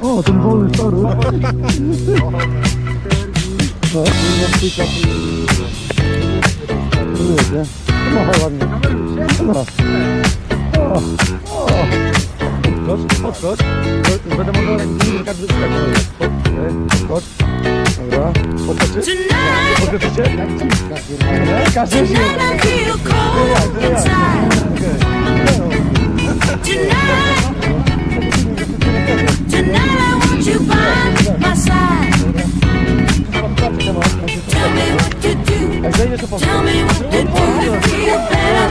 O, ten wolny stary. No ładnie. Podskocz. Będę mogła każdy podskocz. Dobra. Podskoczysz? Podskoczycie? Każdy się. Tonight I want you by my side. Tell me what to do. Tell me what to do to feel better.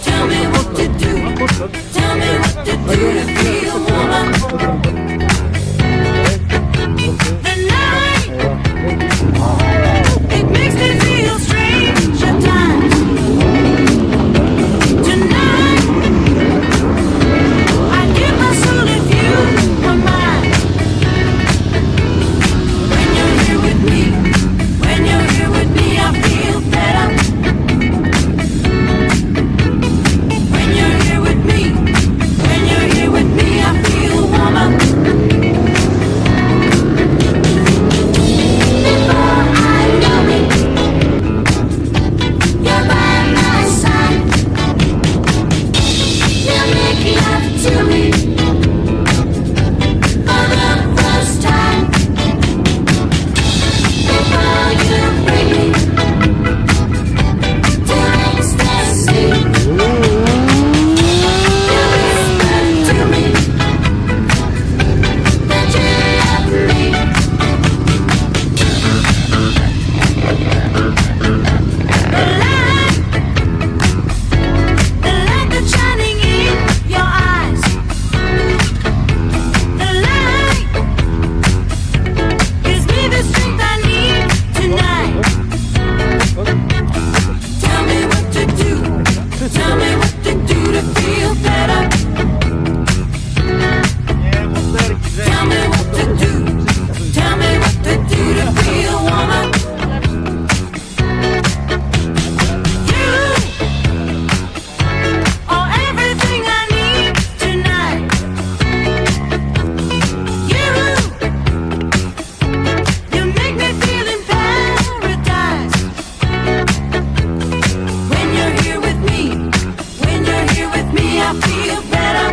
Tell me what to do. Tell me what to do to feel warmer. The night, it makes me feel strange at times. Tonight, I give my soul if you were mine. When you're here with me, when you're here with me, I feel better. When you're here with me, when you're here with me, I feel warmer. Before I know it, you're by my side. You make love to me for the first time. Before you bring me to ecstasy, you whisper to me that you love me. The light that's shining in your eyes. The light gives me the strength I need tonight. Tell me what to do. Tell me what to do to feel better. Tell me what to do. Tell me what to do to feel warmer. You are everything I need tonight. You make me feel in paradise. When you're here with me, when you're here with me, I feel better.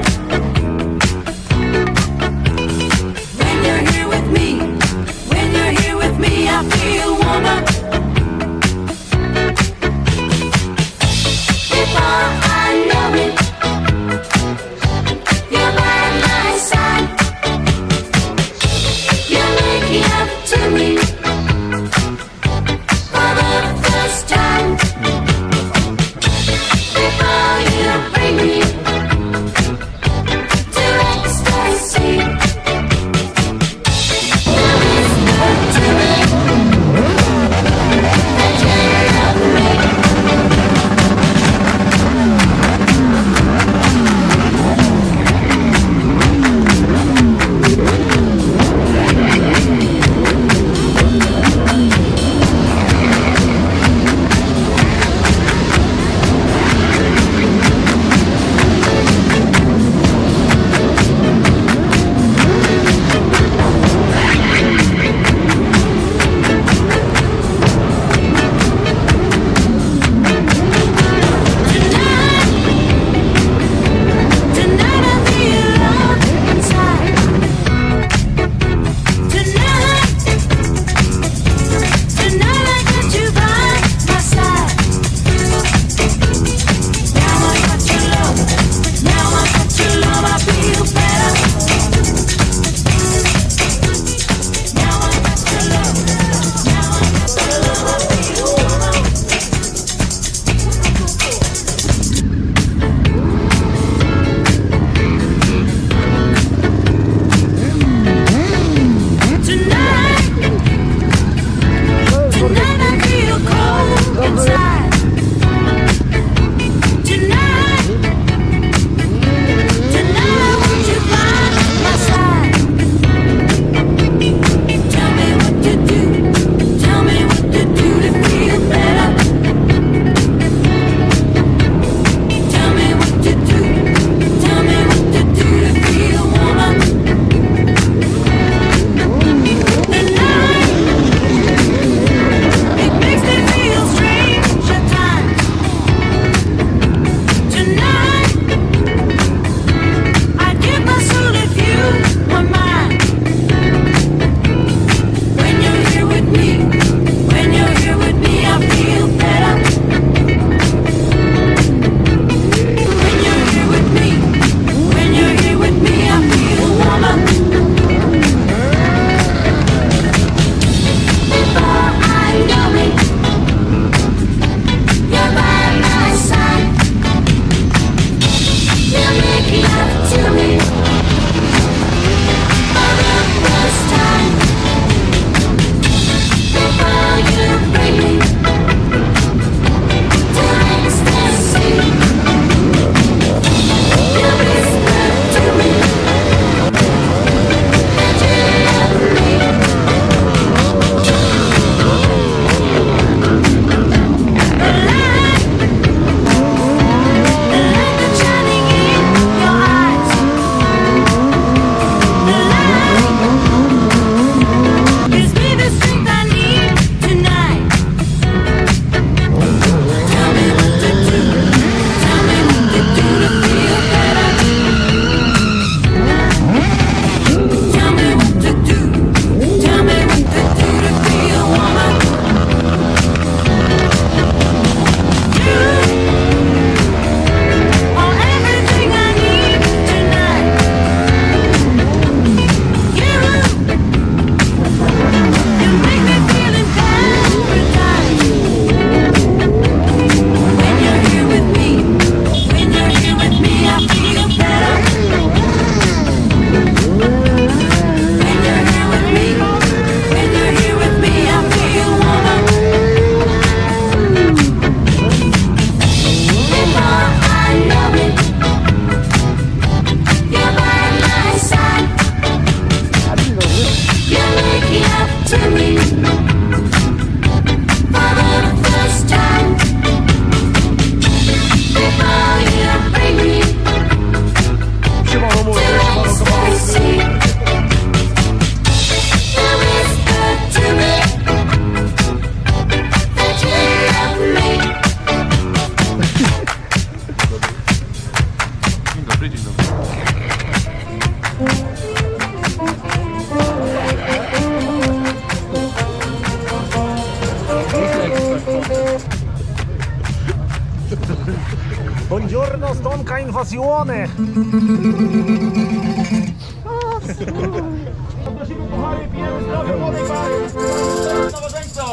motywacyjny. Podnosimy puchary, pijemy zdrowie, młodej pary. Z nowożeńcą.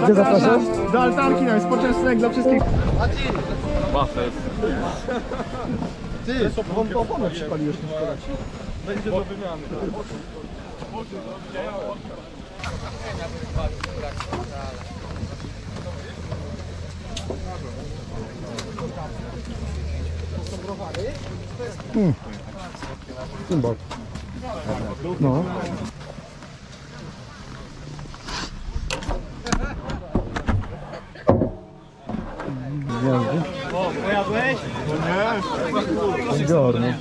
Gdzie zapraszasz? Do altanki nam jest poczęstunek dla wszystkich. Ty, oponę przypaliłeś na szkodaci. Będzie do wymiany. Symbol. No. Pojadłeś? Nie. Dziorny.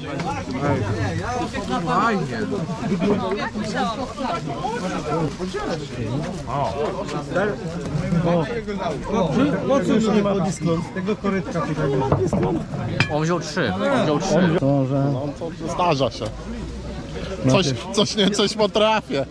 Fajnie. Po co już nie ma dyskont? Tego korytka tutaj nie ma dyskont. On wziął 3. To, że... Zdarza się. Coś potrafię.